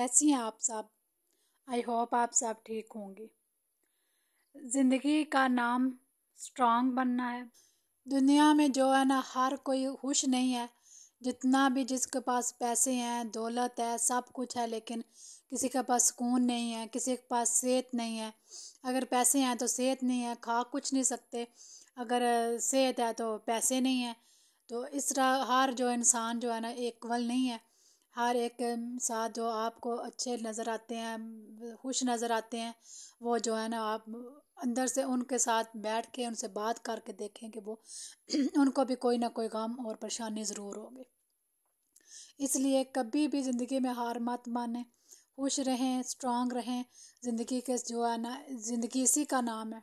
कैसी हैं आप सब। आई होप आप सब ठीक होंगे। ज़िंदगी का नाम स्ट्रांग बनना है। दुनिया में जो है ना, हर कोई खुश नहीं है। जितना भी जिसके पास पैसे हैं, दौलत है, सब कुछ है, लेकिन किसी के पास सुकून नहीं है, किसी के पास सेहत नहीं है। अगर पैसे हैं तो सेहत नहीं है, खा कुछ नहीं सकते। अगर सेहत है तो पैसे नहीं है। तो इस तरह हर जो इंसान जो है ना, इक्वल नहीं है। हर एक साथ जो आपको अच्छे नज़र आते हैं, खुश नज़र आते हैं, वो जो है ना, आप अंदर से उनके साथ बैठ के उनसे बात करके देखें कि वो उनको भी कोई ना कोई गम और परेशानी ज़रूर होगी। इसलिए कभी भी ज़िंदगी में हार मत मानें, खुश रहें, स्ट्रांग रहें। ज़िंदगी के जो है ना, ज़िंदगी इसी का नाम है।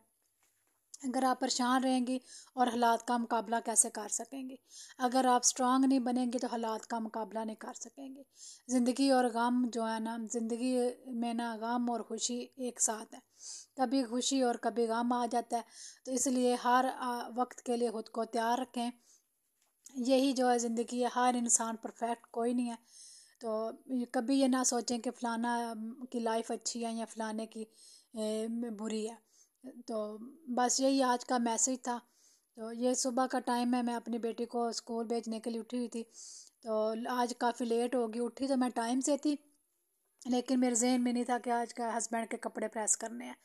अगर आप परेशान रहेंगी और हालात का मुकाबला कैसे कर सकेंगी। अगर आप स्ट्रांग नहीं बनेंगी तो हालात का मुकाबला नहीं कर सकेंगी। ज़िंदगी और गम जो है ना, ज़िंदगी में ना गम और खुशी एक साथ है। कभी खुशी और कभी गम आ जाता है। तो इसलिए हर वक्त के लिए खुद को तैयार रखें। यही जो है ज़िंदगी है। हर इंसान परफेक्ट कोई नहीं है। तो कभी ये ना सोचें कि फ़लाना की लाइफ अच्छी है या फ़लाने की बुरी है। तो बस यही आज का मैसेज था। तो ये सुबह का टाइम है, मैं अपनी बेटी को स्कूल भेजने के लिए उठी हुई थी। तो आज काफ़ी लेट हो गई। उठी तो मैं टाइम से थी, लेकिन मेरे जहन में नहीं था कि आज का हस्बैंड के कपड़े प्रेस करने हैं।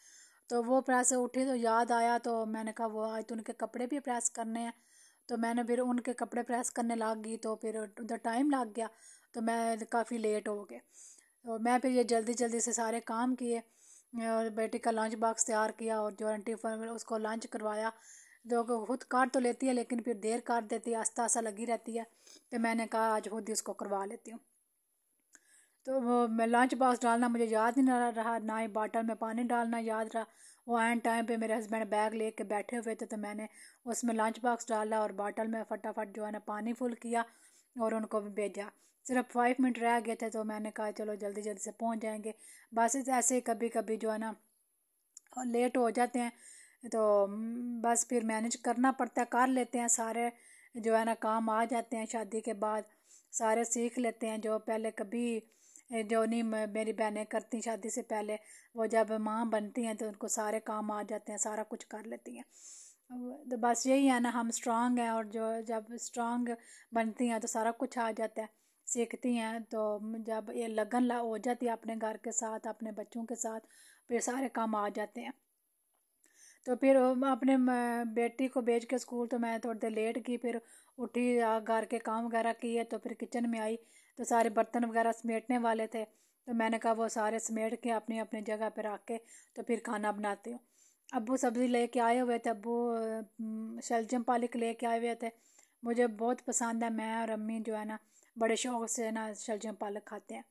तो वो प्रेस से उठी तो याद आया, तो मैंने कहा वो आज तो उनके कपड़े भी प्रेस करने हैं। तो मैंने फिर उनके कपड़े प्रेस करने लग गई, तो फिर उधर टाइम लग गया। तो मैं काफ़ी लेट हो गए। तो मैं फिर ये जल्दी जल्दी से सारे काम किए और बेटी का लंच बॉक्स तैयार किया और जो है टिफ़िन उसको लंच करवाया। जो कि खुद कर तो लेती है, लेकिन फिर देर कर देती है, आस्ता आस्ता लगी रहती है। तो मैंने कहा आज खुद ही उसको करवा लेती हूँ। तो वो मैं लंच बॉक्स डालना मुझे याद ही ना रहा, ना ही बॉटल में पानी डालना याद रहा। वो एंड टाइम पे मेरे हस्बैंड बैग लेके बैठे हुए थे, तो मैंने उसमें लंच बॉक्स डाला और बॉटल में फटाफट जो है ना पानी फुल किया और उनको भी भेजा। सिर्फ 5 मिनट रह गए थे, तो मैंने कहा चलो जल्दी जल्दी से पहुंच जाएंगे। बस ऐसे कभी कभी जो है ना लेट हो जाते हैं। तो बस फिर मैनेज करना पड़ता है, कर लेते हैं सारे जो है ना काम आ जाते हैं। शादी के बाद सारे सीख लेते हैं जो पहले कभी जो नहीं मेरी बहनें करती शादी से पहले, वो जब माँ बनती हैं तो उनको सारे काम आ जाते हैं, सारा कुछ कर लेती हैं। तो बस यही है ना, हम स्ट्रांग हैं और जो जब स्ट्रांग बनती हैं तो सारा कुछ आ जाता है, सीखती हैं। तो जब ये लगन हो जाती है अपने घर के साथ, अपने बच्चों के साथ, फिर सारे काम आ जाते हैं। तो फिर अपने बेटी को भेज के स्कूल तो मैं थोड़ी देर लेट की, फिर उठी, घर के काम वगैरह किए, तो फिर किचन में आई तो सारे बर्तन वगैरह समेटने वाले थे। तो मैंने कहा वो सारे समेट के अपनी अपनी जगह पर रख के तो फिर खाना बनाती हूँ। अब्बू सब्ज़ी लेके आए हुए थे, अब्बू शलजम पालक लेके आए हुए थे। मुझे बहुत पसंद है, मैं और अम्मी जो है ना बड़े शौक से ना शलजम पालक खाते हैं।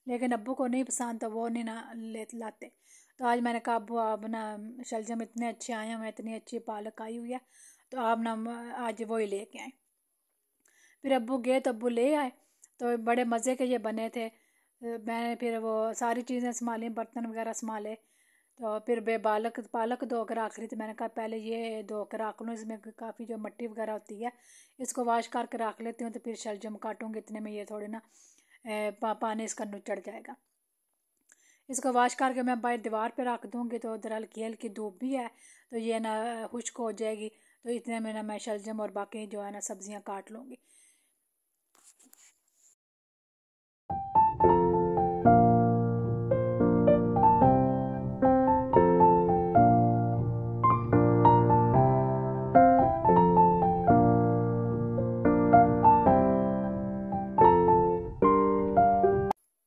लेकिन अब्बू को नहीं पसंद, तो वो नहीं ना लाते। तो आज मैंने कहा अब्बू आप ना शलजम इतने अच्छे आए हुए हैं, इतनी अच्छी पालक आई हुई है, तो आप ना आज वो ही लेके आए। फिर अब्बू गए तो अब्बू ले आए, तो बड़े मज़े के ये बने थे। मैंने फिर वो सारी चीज़ें संभाली, बर्तन वगैरह संभाले। तो फिर पालक पालक धो कर रख रही थी। मैंने कहा पहले ये धो कर रख लूँ, इसमें काफ़ी जो मिट्टी वगैरह होती है इसको वाश करके रख लेती हूँ, तो फिर शलजम काटूँगी इतने में ये थोड़ी ना पानी इसका नुचड़ जाएगा। इसको वॉश करके मैं बाहर दीवार पे रख दूँगी, तो उधर हल्की हल्की धूप भी है, तो ये ना खुश्क हो जाएगी। तो इतने में ना मैं शलजम और बाकी जो है ना सब्जियां काट लूँगी।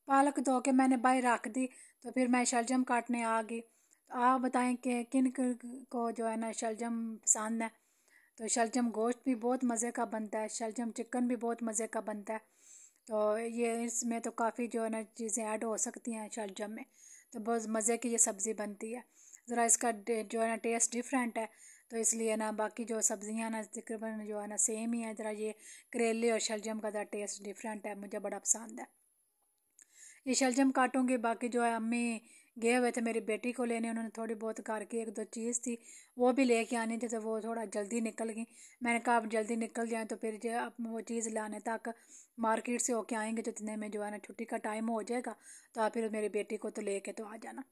पालक धो के मैंने बाहर रख दी, तो फिर मैं शलजम काटने आ गई। तो आप बताएं कि किन को जो है ना शलजम पसंद है। तो शलजम गोश्त भी बहुत मज़े का बनता है, शलजम चिकन भी बहुत मज़े का बनता है। तो ये इसमें तो काफ़ी जो है ना चीज़ें ऐड हो सकती हैं शलजम में, तो बहुत मज़े की ये सब्ज़ी बनती है। ज़रा इसका जो है ना टेस्ट डिफरेंट है, तो इसलिए ना बाकी जो सब्ज़ियाँ ना तकरीबन जो है ना सेम ही है। ज़रा ये करेले और शलजम का ज़रा टेस्ट डिफरेंट है, मुझे बड़ा पसंद है। ये शलजम काटूँगी, बाकी जो है अम्मी गए हुए थे मेरी बेटी को लेने। उन्होंने थोड़ी बहुत घर की एक दो चीज़ थी वो भी लेके आनी थी, तो वो थोड़ा जल्दी निकल गई। मैंने कहा अब जल्दी निकल जाएँ तो फिर जो अब वो चीज़ लाने तक मार्केट से होके आएंगे तो इतने में जो है ना छुट्टी का टाइम हो जाएगा, तो आप फिर मेरी बेटी को तो लेके तो आ जाना।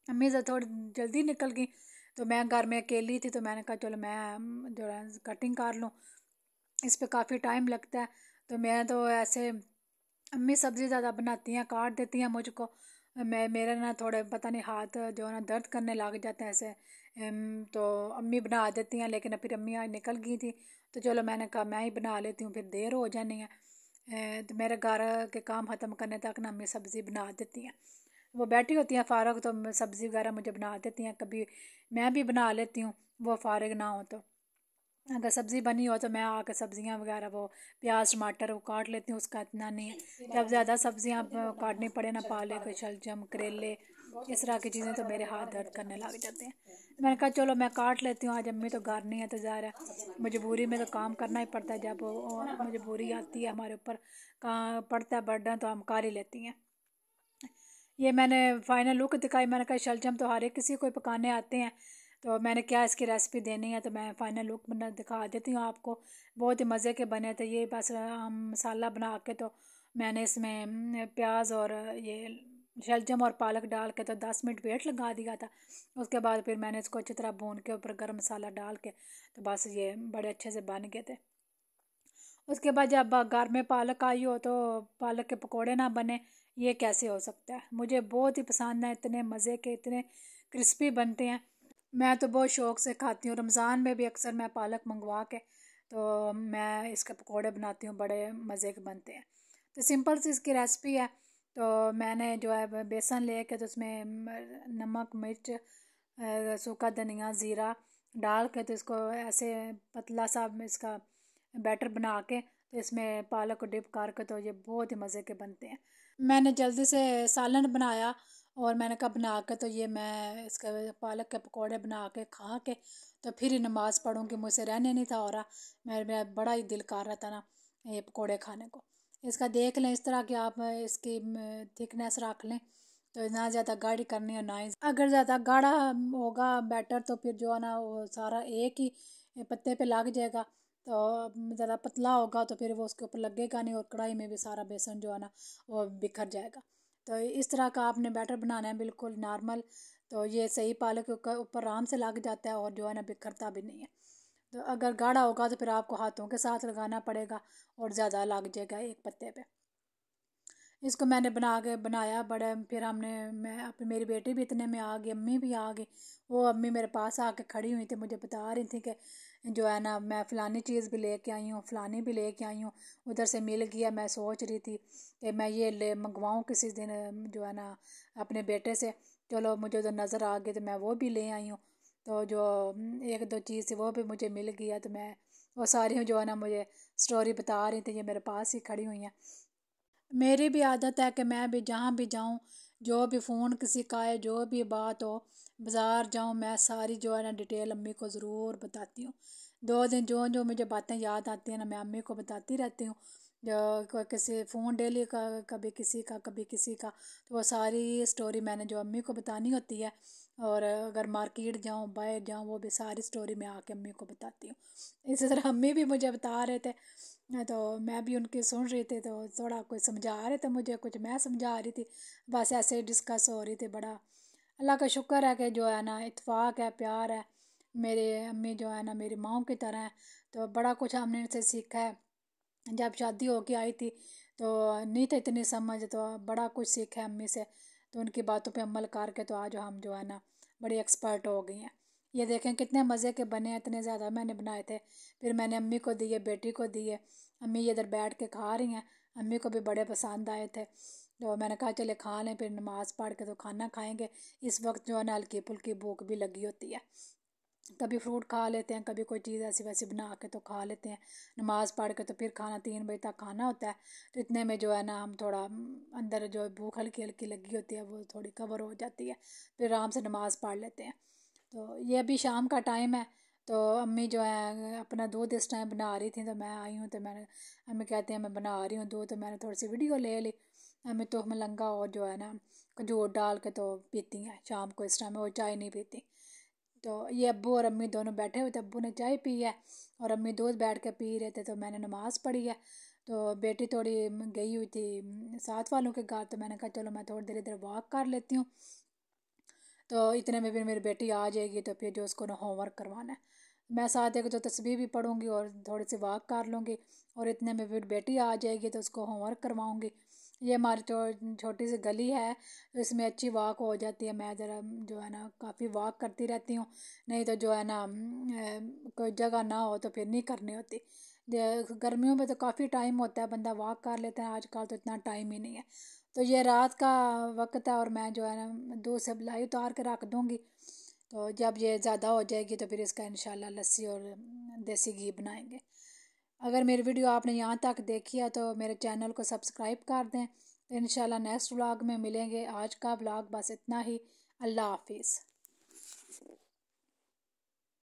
अम्मी से थोड़ी जल्दी निकल गई तो मैं घर में अकेली थी, तो मैंने कहा चलो मैं जो है कटिंग कर लूँ, इस पे काफ़ी टाइम लगता है। तो मैं तो ऐसे अम्मी सब्ज़ी ज़्यादा बनाती हैं, काट देती हैं मुझको। मैं मेरे ना थोड़े पता नहीं हाथ जो है ना दर्द करने लग जाते हैं ऐसे। तो अम्मी बना देती हैं, लेकिन फिर अम्मी आज निकल गई थी तो चलो मैंने कहा मैं ही बना लेती हूँ, फिर देर हो जानी है। तो मेरे घर के काम ख़त्म करने तक ना अम्मी सब्ज़ी बना देती हैं। वो बैठी होती हैं फ़ारग तो सब्ज़ी वगैरह मुझे बना देती हैं, कभी मैं भी बना लेती हूँ वो फ़ारग ना हो तो। अगर सब्ज़ी बनी हो तो मैं आके सब्ज़ियाँ वगैरह वो प्याज टमाटर वो काट लेती हूँ, उसका इतना नहीं है। जब ज़्यादा सब्ज़ियाँ काटनी पड़े ना, पालक शलजम करेले इस तरह की चीज़ें, तो मेरे हाथ दर्द करने लग जाते हैं। तो मैंने कहा चलो मैं काट लेती हूँ, आज अम्मी तो घर नहीं है तो ज़ाहिर है मजबूरी में तो काम करना ही पड़ता है। जब मजबूरी आती है हमारे ऊपर, कहाँ पड़ता है बर्डन, तो हम कर ही लेती हैं। ये मैंने फाइनल लुक दिखाई, मैंने कहा शलजम तो हर एक किसी को पकाने आते हैं, तो मैंने क्या इसकी रेसिपी देनी है तो मैं फ़ाइनल लुक बना दिखा देती हूँ आपको। बहुत ही मज़े के बने थे ये, बस हम मसाला बना के तो मैंने इसमें प्याज और ये शलजम और पालक डाल के तो 10 मिनट वेट लगा दिया था। उसके बाद फिर मैंने इसको अच्छी तरह भून के ऊपर गर्म मसाला डाल के तो बस ये बड़े अच्छे से बन गए थे। उसके बाद जब घर में पालक आई हो तो पालक के पकोड़े ना बने, ये कैसे हो सकता है। मुझे बहुत ही पसंद है, इतने मज़े के इतने क्रिस्पी बनते हैं। मैं तो बहुत शौक़ से खाती हूँ। रमज़ान में भी अक्सर मैं पालक मंगवा के तो मैं इसके पकोड़े बनाती हूँ, बड़े मज़े के बनते हैं। तो सिंपल सी इसकी रेसिपी है। तो मैंने जो है बेसन ले के तो उसमें नमक मिर्च सूखा धनिया ज़ीरा डाल के तो इसको ऐसे पतला सा इसका बैटर बना के तो इसमें पालक को डिप करके तो ये बहुत ही मज़े के बनते हैं। मैंने जल्दी से सालन बनाया और मैंने कहा बना के तो ये मैं इसका पालक के पकोड़े बना के खा के तो फिर ही नमाज़ पढ़ूँगी, मुझसे रहने नहीं था हो रहा। मेरा बड़ा ही दिल कर रहा था ना ये पकोड़े खाने को। इसका देख लें इस तरह कि आप इसकी थिकनेस रख लें, तो ना ज़्यादा गाढ़ी करनी है ना ही, अगर ज़्यादा गाढ़ा होगा बैटर तो फिर जो है ना वो सारा एक ही पत्ते पे लग जाएगा। तो ज़्यादा पतला होगा तो फिर वो उसके ऊपर लगेगा नहीं और कढ़ाई में भी सारा बेसन जो है ना वो बिखर जाएगा। तो इस तरह का आपने बैटर बनाना है बिल्कुल नॉर्मल, तो ये सही पालक के ऊपर आराम से लग जाता है और जो है ना बिखरता भी नहीं है। तो अगर गाढ़ा होगा तो फिर आपको हाथों के साथ लगाना पड़ेगा और ज़्यादा लग जाएगा एक पत्ते पे। इसको मैंने बना के बनाया बड़ा, फिर हमने मैं अपनी मेरी बेटी भी इतने में आ गई, अम्मी भी आ गई। वो अम्मी मेरे पास आके खड़ी हुई थी, मुझे बता रही थी कि जो है ना मैं फ़लानी चीज़ भी लेके आई हूँ, फ़लानी भी लेके आई हूँ, उधर से मिल गया। मैं सोच रही थी कि मैं ये ले मंगवाऊँ किसी दिन जो है ना अपने बेटे से। चलो मुझे उधर नज़र आ गई तो मैं वो भी ले आई हूँ। तो जो एक दो चीज़ थी वो भी मुझे मिल गया, तो मैं वो सारी जो है ना मुझे स्टोरी बता रही थी, ये मेरे पास ही खड़ी हुई हैं। मेरी भी आदत है कि मैं भी जहाँ भी जाऊँ, जो भी फ़ोन किसी का है, जो भी बात हो, बाज़ार जाऊँ, मैं सारी जो है ना डिटेल अम्मी को ज़रूर बताती हूँ। 2 दिन जो जो मुझे बातें याद आती हैं ना मैं अम्मी को बताती रहती हूँ। जो किसी फ़ोन डेली का, कभी किसी का कभी किसी का, तो वो सारी स्टोरी मैंने जो अम्मी को बतानी होती है। और अगर मार्केट जाऊँ बाहर जाऊँ वो भी सारी स्टोरी मैं आके अम्मी को बताती हूँ। इसी तरह अम्मी भी मुझे बता रहे थे, तो मैं भी उनकी सुन रही थी, तो थोड़ा कुछ समझा रहे थे मुझे, कुछ मैं समझा रही थी। बस ऐसे ही डिस्कस हो रही थी। बड़ा अल्लाह का शुक्र है कि जो है ना इत्तेफाक है, प्यार है। मेरे अम्मी जो है ना मेरी माँ की तरह है, तो बड़ा कुछ हमने इनसे सीखा है। जब शादी होके आई थी तो नहीं था इतनी समझ, तो बड़ा कुछ सीखा है अम्मी से। तो उनकी बातों पे अमल करके तो आज हम जो है ना बड़ी एक्सपर्ट हो गई हैं। ये देखें कितने मज़े के बने हैं, इतने ज़्यादा मैंने बनाए थे। फिर मैंने अम्मी को दिए, बेटी को दिए। अम्मी ये इधर बैठ के खा रही हैं, अम्मी को भी बड़े पसंद आए थे। तो मैंने कहा चले खा लें, फिर नमाज़ पढ़ के तो खाना खाएंगे। इस वक्त जो है ना हल्की फुल्की भूख भी लगी होती है, कभी फ्रूट खा लेते हैं, कभी कोई चीज़ ऐसी वैसी बना के तो खा लेते हैं। नमाज़ पढ़ के तो फिर खाना 3 बजे तक खाना होता है। तो इतने में जो है ना हम थोड़ा अंदर जो भूख हल्की हल्की लगी होती है वो थोड़ी कवर हो जाती है, फिर आराम से नमाज़ पढ़ लेते हैं। तो ये अभी शाम का टाइम है, तो अम्मी जो है अपना दूध इस टाइम बना रही थी, तो मैं आई हूँ तो मैंने, अम्मी कहते हैं मैं बना रही हूँ दूध, तो मैंने थोड़ी सी वीडियो ले ली। हमें तो मलंगा और जो है ना खजूर डाल के तो पीती हैं शाम को, इस टाइम वो चाय नहीं पीती। तो ये अब्बू और अम्मी दोनों बैठे हुए थे, अब्बू ने चाय पी है और अम्मी दूध बैठ के पी रहे थे, तो मैंने नमाज़ पढ़ी है। तो बेटी थोड़ी गई हुई थी साथ वालों के घर, तो मैंने कहा चलो मैं थोड़ी देर इधर वॉक कर लेती हूँ। तो इतने में फिर मेरी बेटी आ जाएगी, तो फिर जो उसको ना होमवर्क करवाना है, मैं साथ एक तो तस्बीह भी पढ़ूंगी और थोड़ी सी वॉक कर लूँगी, और इतने में फिर बेटी आ जाएगी तो उसको होमवर्क करवाऊँगी। ये हमारी छोटी सी गली है, तो इसमें अच्छी वॉक हो जाती है। मैं ज़रा जो है ना काफ़ी वॉक करती रहती हूँ, नहीं तो जो है ना कोई जगह ना हो तो फिर नहीं करनी होती। गर्मियों में तो काफ़ी टाइम होता है, बंदा वॉक कर लेता है, आजकल तो इतना टाइम ही नहीं है। तो ये रात का वक्त है और मैं जो है ना दूध से मलाई उतार के रख दूँगी, तो जब ये ज़्यादा हो जाएगी तो फिर इसका इंशाल्लाह लस्सी और देसी घी बनाएंगे। अगर मेरी वीडियो आपने यहाँ तक देखी है तो मेरे चैनल को सब्सक्राइब कर दें। तो इंशाल्लाह नेक्स्ट व्लॉग में मिलेंगे। आज का व्लॉग बस इतना ही। अल्लाह हाफिज़।